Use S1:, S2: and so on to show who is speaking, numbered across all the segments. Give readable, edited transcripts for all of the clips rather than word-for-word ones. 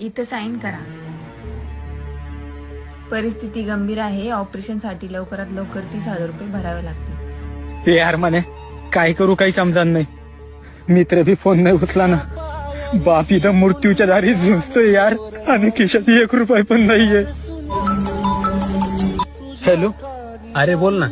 S1: इथं साईन करा. परिस्थिती गंभीर आहे. ऑपरेशन साठी लवकरात लवकर 30,000 रुपये भरावे लागतील.
S2: हे यार म्हणे काय करू काही समजत नाही. मित्र बी फोन नाही उचला ना. बाप इथं मृत्यूच्या दारी झुंजतोय यार आणि खिशात 1 रुपया पण नाहीये. हॅलो.
S3: अरे बोल ना.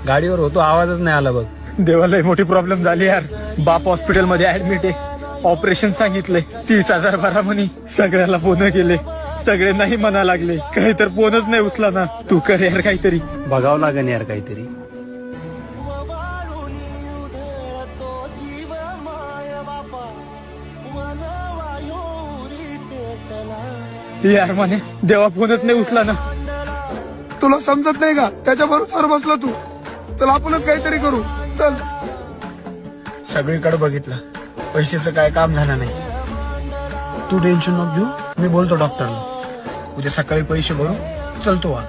S3: गाडीवर होतो, आवाजच नाही आला बघ.
S2: देवाला मोठी प्रॉब्लेम झाली यार. बाप हॉस्पिटल मध्ये ऍडमिट आहे. ऑपरेशन सांगितलंय. 30,000 भरा म्हणे. सगळ्याला फोन केले, सगळे नाही म्हणा लागले. काही तर फोनच नाही उचला ना. तू कर यार काहीतरी.
S3: बघावं लागेल यार काहीतरी.
S2: यार म्हणे देवा फोनच नाही उचला ना.
S4: तुला समजत नाही का? त्याच्या बरोबर बसला तू. चल आपणच काहीतरी करू. चल.
S5: सगळीकडे बघितलं, पैशाचं काय काम झालं नाही. तू टेन्शन नको घेऊ, मी बोलतो डॉक्टरला. उद्या सकाळी पैसे भरू चलतो आत.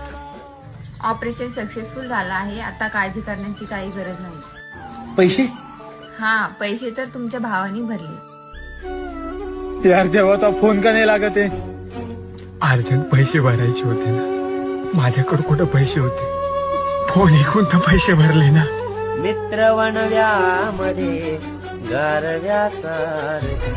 S1: ऑपरेशन सक्सेसफुल झालं आहे. आता काळजी करण्याची काही गरज नाही.
S2: पैसे
S1: हा, पैसे तर तुमच्या भावाने भरले.
S2: यार देवा तो फोन का नाही लागत आहे.
S4: अर्जंट पैसे भरायचे होते ना. माझ्याकडे कुठं पैसे होते. फोन ऐकून तर पैसे भरले ना.
S6: मित्र वणव्यामध्ये गारव्यासारखा